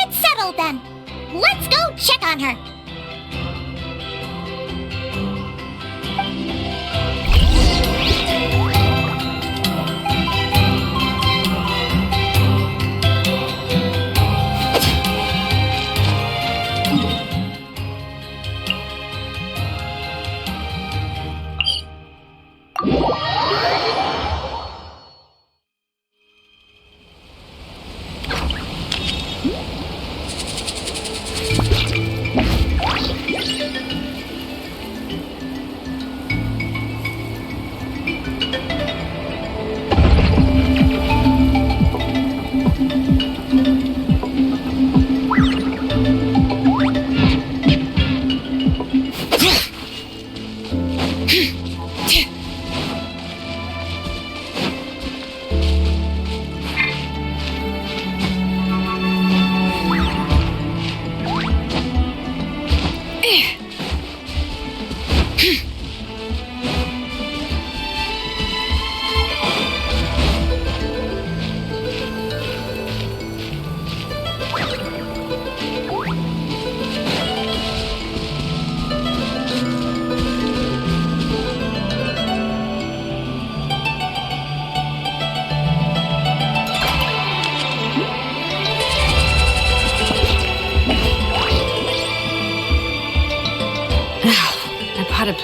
It's settled then. Let's go check on her.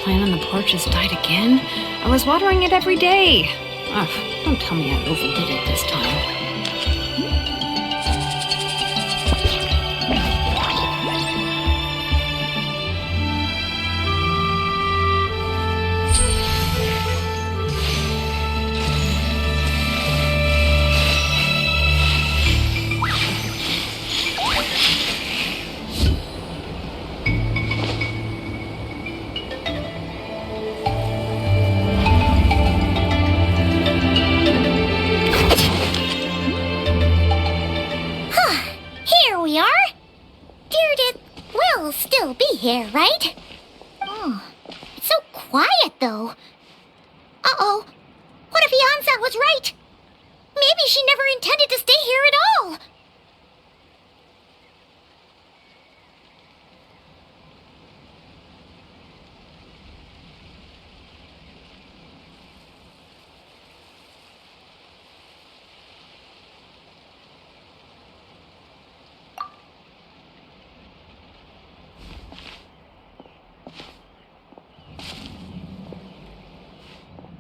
plant on the porch has died again? I was watering it every day. Ugh, don't tell me I overdid it this time. Still be here, right? Oh, it's so quiet, though. Uh-oh. What if Yansan was right? Maybe she never intended to stay here at all.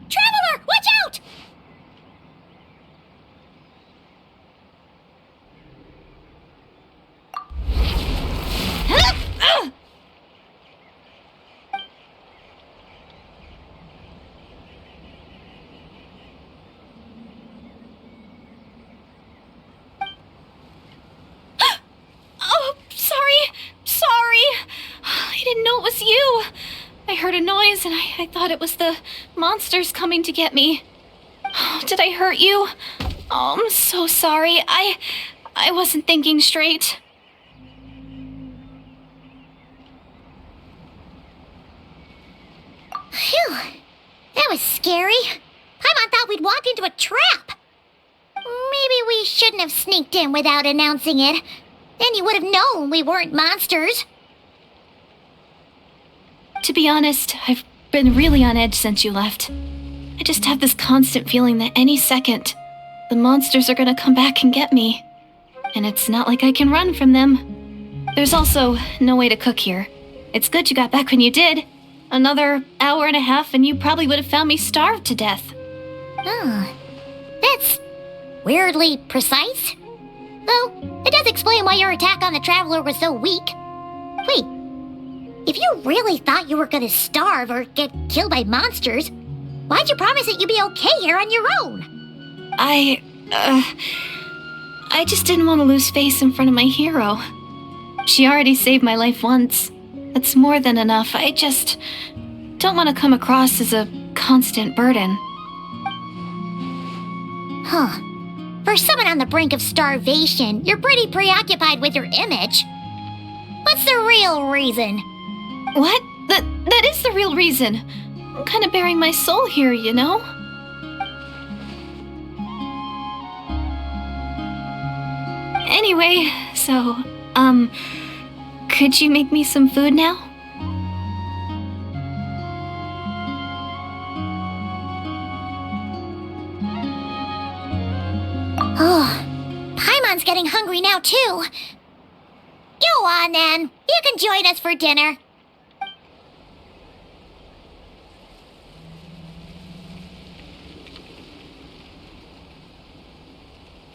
Traveler, watch out! Oh, sorry. I didn't know it was you. I heard a noise and I thought it was the monsters coming to get me. Oh, did I hurt you? Oh, I'm so sorry. I wasn't thinking straight. Phew, that was scary. Paimon thought we'd walked into a trap. Maybe we shouldn't have sneaked in without announcing it. Then you would have known we weren't monsters. To be honest, I've been really on edge since you left. I just have this constant feeling that any second, the monsters are gonna come back and get me. And it's not like I can run from them. There's also no way to cook here. It's good you got back when you did. Another hour and a half and you probably would have found me starved to death. Oh, that's weirdly precise. Though, it does explain why your attack on the Traveler was so weak. Wait, if you really thought you were gonna starve or get killed by monsters, why'd you promise that you'd be okay here on your own? I just didn't want to lose face in front of my hero. She already saved my life once. That's more than enough. I just don't want to come across as a constant burden. Huh. For someone on the brink of starvation, you're pretty preoccupied with your image. What's the real reason? What? That is the real reason. I'm kind of bearing my soul here, you know? Anyway, so, could you make me some food now? Oh, Paimon's getting hungry now, too. Go on, then. You can join us for dinner.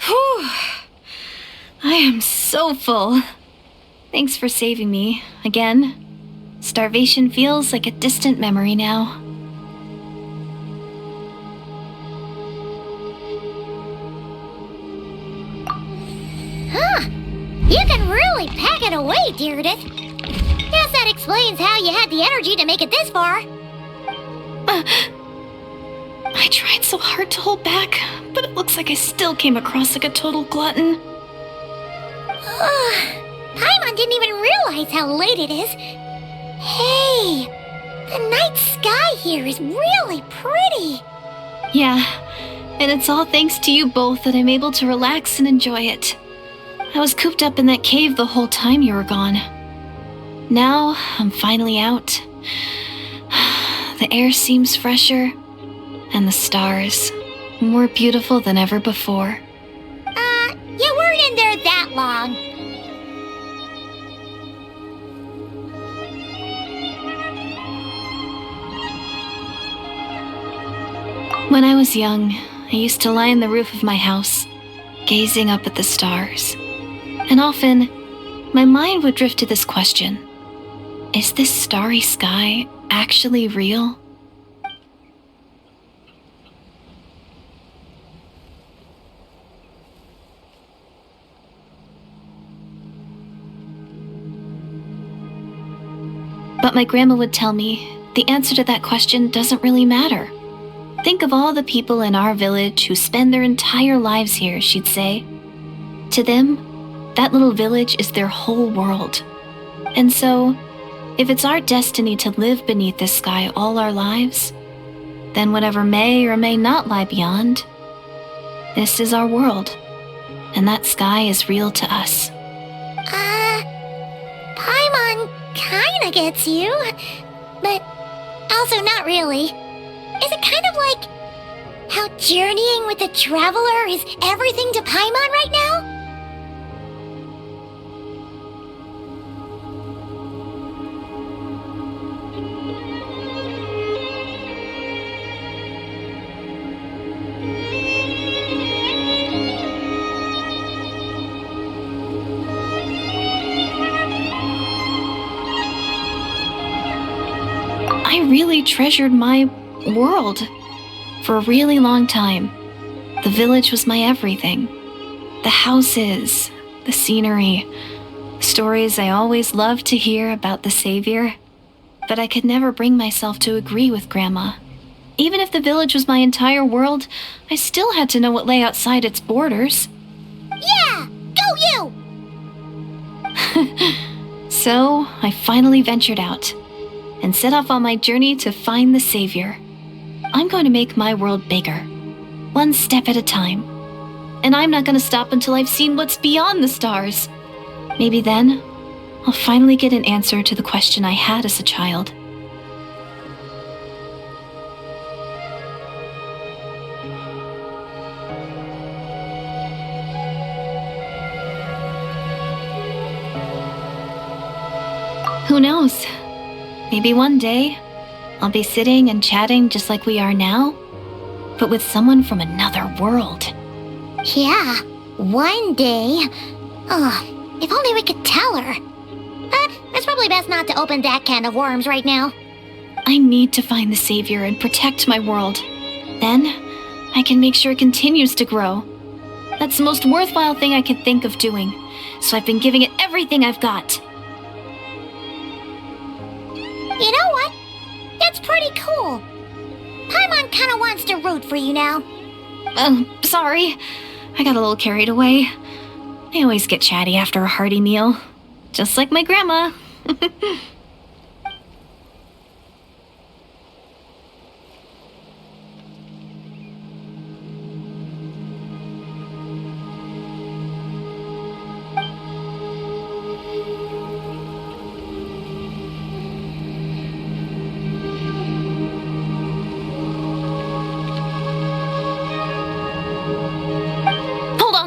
Whew. I am so full. Thanks for saving me, again. Starvation feels like a distant memory now. Huh. You can really pack it away, Deirdith. Guess that explains how you had the energy to make it this far. I tried so hard to hold back, but it looks like I still came across like a total glutton. Paimon didn't even realize how late it is. Hey, the night sky here is really pretty. Yeah, and it's all thanks to you both that I'm able to relax and enjoy it. I was cooped up in that cave the whole time you were gone. Now, I'm finally out. The air seems fresher, and the stars more beautiful than ever before. You weren't in there that long. When I was young, I used to lie on the roof of my house, gazing up at the stars. And often, my mind would drift to this question: is this starry sky actually real? But my grandma would tell me the answer to that question doesn't really matter. Think of all the people in our village who spend their entire lives here, she'd say. To them, that little village is their whole world. And so, if it's our destiny to live beneath this sky all our lives, then whatever may or may not lie beyond, this is our world, and that sky is real to us. Paimon kinda gets you, but also not really. Is it kind of like how journeying with the Traveler is everything to Paimon right now? I really treasured my world for a really long time. The village was my everything. The houses, the scenery, stories I always loved to hear about the Savior. But I could never bring myself to agree with Grandma. Even if the village was my entire world, I still had to know what lay outside its borders. Yeah! Go you! So, I finally ventured out and set off on my journey to find the Savior. I'm going to make my world bigger, one step at a time. And I'm not going to stop until I've seen what's beyond the stars. Maybe then, I'll finally get an answer to the question I had as a child. Who knows? Maybe one day, I'll be sitting and chatting just like we are now, but with someone from another world. Yeah, one day. Oh, if only we could tell her. But it's probably best not to open that can of worms right now. I need to find the Savior and protect my world. Then, I can make sure it continues to grow. That's the most worthwhile thing I could think of doing, so I've been giving it everything I've got. You know what? That's pretty cool. Paimon kinda wants to root for you now. Sorry. I got a little carried away. I always get chatty after a hearty meal. Just like my grandma.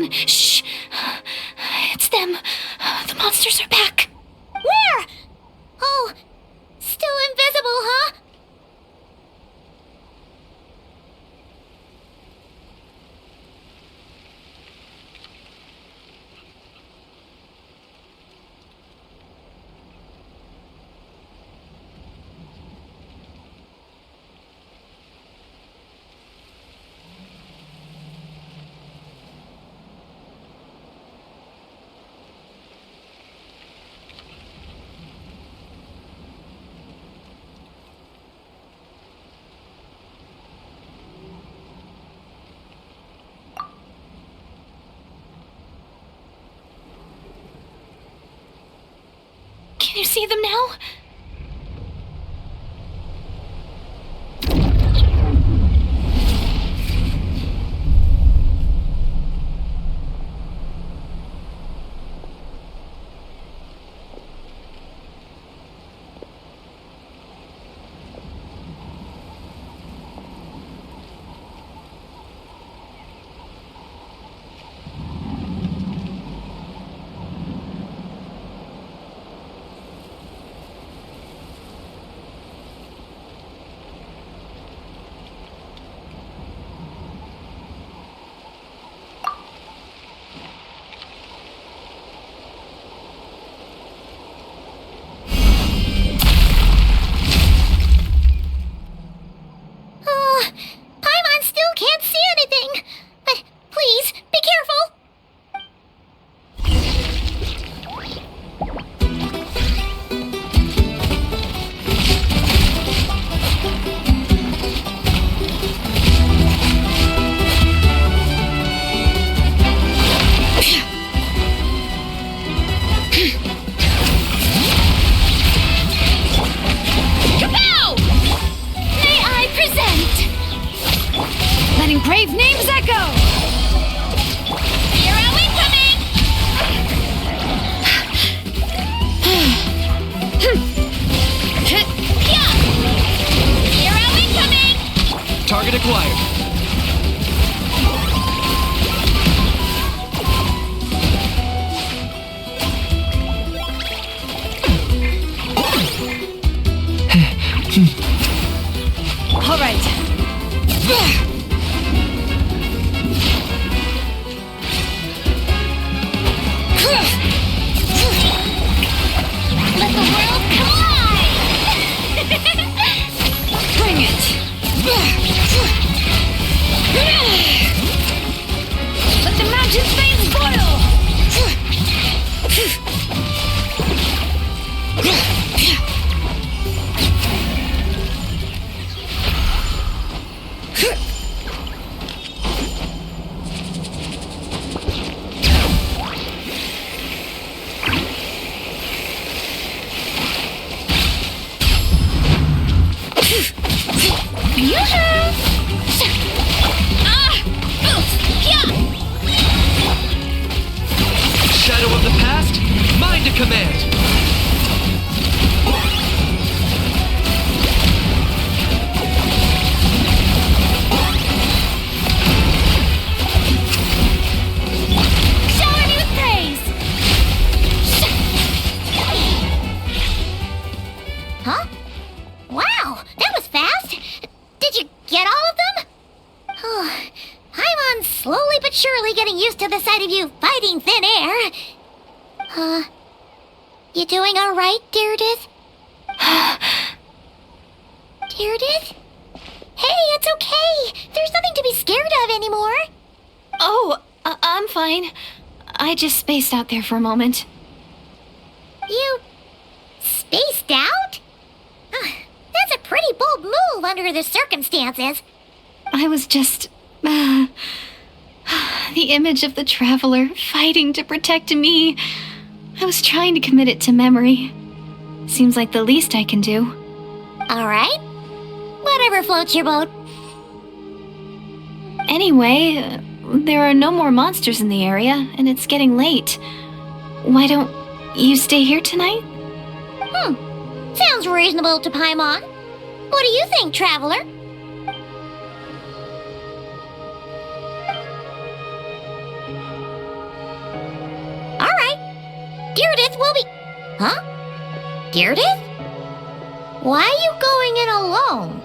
Shh! It's them. The monsters are back. Where? Oh, still invisible, huh? Can you see them now? Ancient Fane's Boil! Shadow of the past, mind to command. Shower me with praise! Huh? Wow, that was fast. Did you get all of them? Oh, Paimon's slowly but surely getting used to the sight of you fighting thin air. You doing all right, Deirdith? Deirdith? Hey, it's okay. There's nothing to be scared of anymore. Oh, I'm fine. I just spaced out there for a moment. You spaced out? That's a pretty bold move under the circumstances. I was just... the image of the traveler fighting to protect me. I was trying to commit it to memory. Seems like the least I can do. All right. Whatever floats your boat. Anyway, there are no more monsters in the area, and it's getting late. Why don't you stay here tonight? Sounds reasonable to Paimon. What do you think, traveler? All right. Deirdith will be... Huh? Deirdith? Why are you going in alone?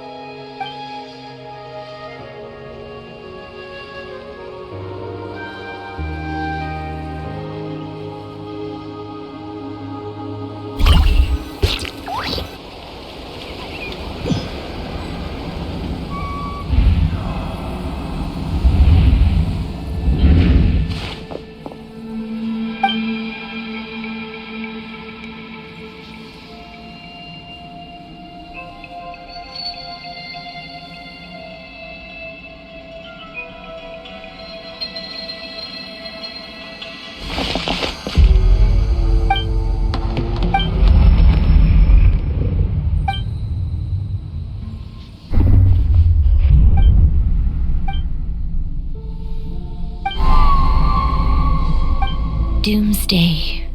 Doomsday,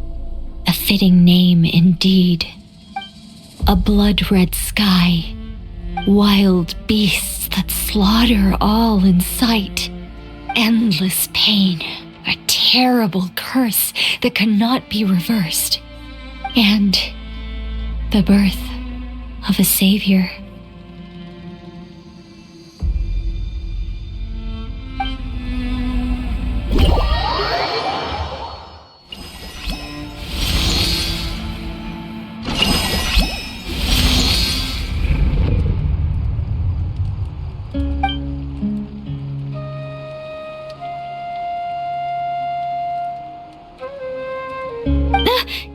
a fitting name indeed. A blood-red sky, wild beasts that slaughter all in sight, endless pain, a terrible curse that cannot be reversed, and the birth of a savior.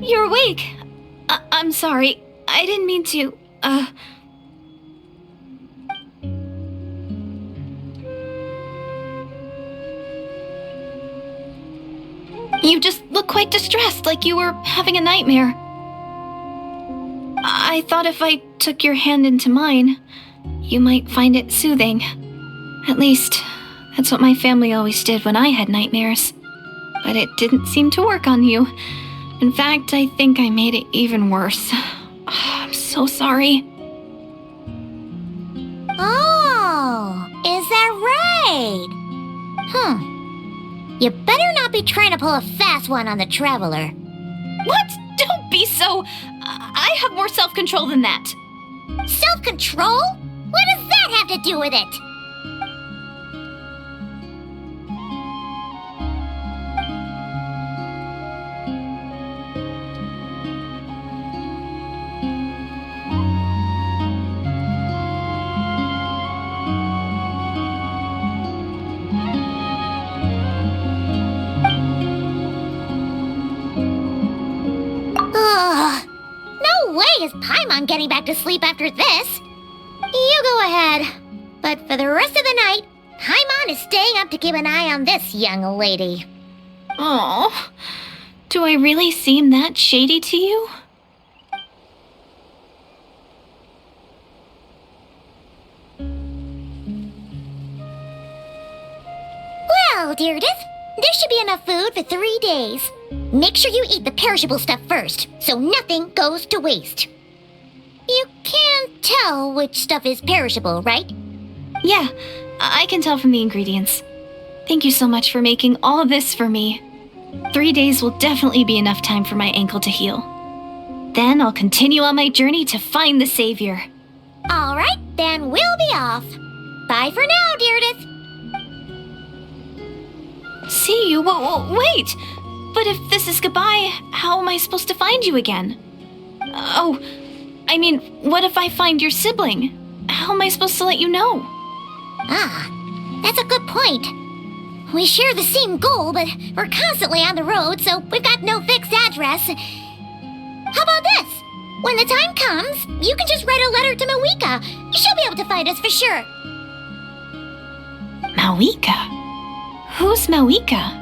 You're awake. I'm sorry. I didn't mean to, You just look quite distressed, like you were having a nightmare. I thought if I took your hand into mine, you might find it soothing. At least, that's what my family always did when I had nightmares. But it didn't seem to work on you. In fact, I think I made it even worse. I'm so sorry. Oh, is that right? You better not be trying to pull a fast one on the traveler. What? Don't be so... I have more self-control than that. Self-control? What does that have to do with it? way is Paimon getting back to sleep after this. You go ahead. But for the rest of the night, Paimon is staying up to keep an eye on this young lady. Oh, do I really seem that shady to you? Well, Deirdre, there should be enough food for 3 days. Make sure you eat the perishable stuff first, so nothing goes to waste. You can't tell which stuff is perishable, right? Yeah, I can tell from the ingredients. Thank you so much for making all of this for me. 3 days will definitely be enough time for my ankle to heal. Then I'll continue on my journey to find the savior. All right, then we'll be off. Bye for now, Deirdre. See you? Wait! But if this is goodbye, how am I supposed to find you again? Oh, I mean, what if I find your sibling? How am I supposed to let you know? Ah, that's a good point. We share the same goal, but we're constantly on the road, so we've got no fixed address. How about this? When the time comes, you can just write a letter to Mawika. She'll be able to find us for sure. Mawika? Who's Mawika?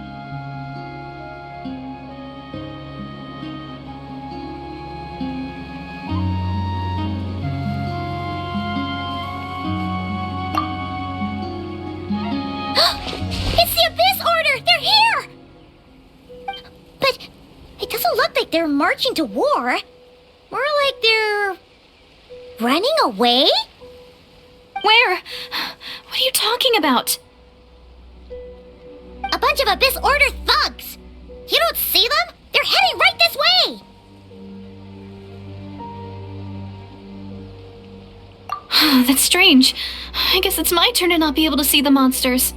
It's the Abyss Order! They're here! But it doesn't look like they're marching to war. More like they're running away? Where? What are you talking about? A bunch of Abyss Order thugs! You don't see them? They're heading right this way! That's strange. I guess it's my turn to not be able to see the monsters.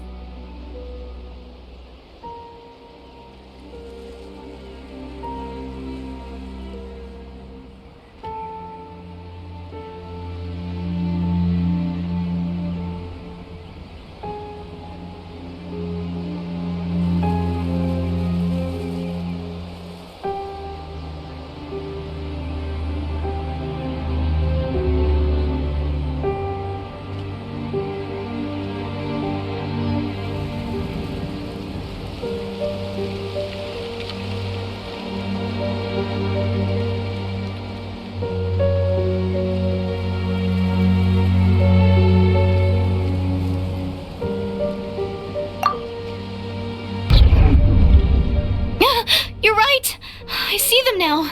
You're right! I see them now.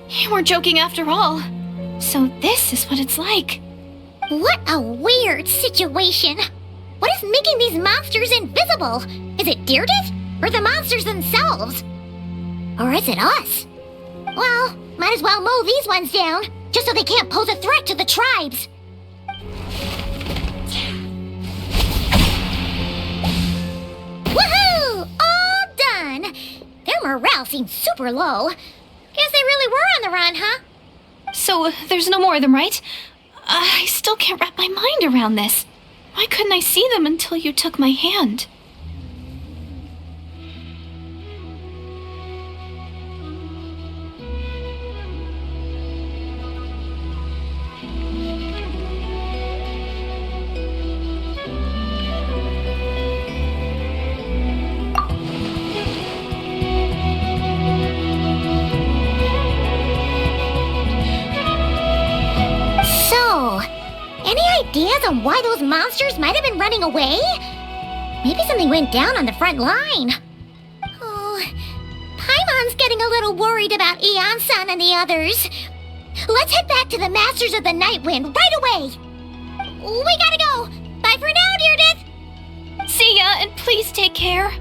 You weren't joking after all. So this is what it's like. What a weird situation. What is making these monsters invisible? Is it Deirdre? Or the monsters themselves? Or is it us? Well, might as well mow these ones down, just so they can't pose a threat to the tribes. Woohoo! All done! Their morale seems super low. Guess they really were on the run, huh? So there's no more of them, right? I still can't wrap my mind around this. Why couldn't I see them until you took my hand? Any ideas on why those monsters might have been running away? Maybe something went down on the front line. Oh, Paimon's getting a little worried about Eon-san and the others. Let's head back to the Masters of the Night Wind right away. We gotta go. Bye for now, Deirdre. See ya, and please take care.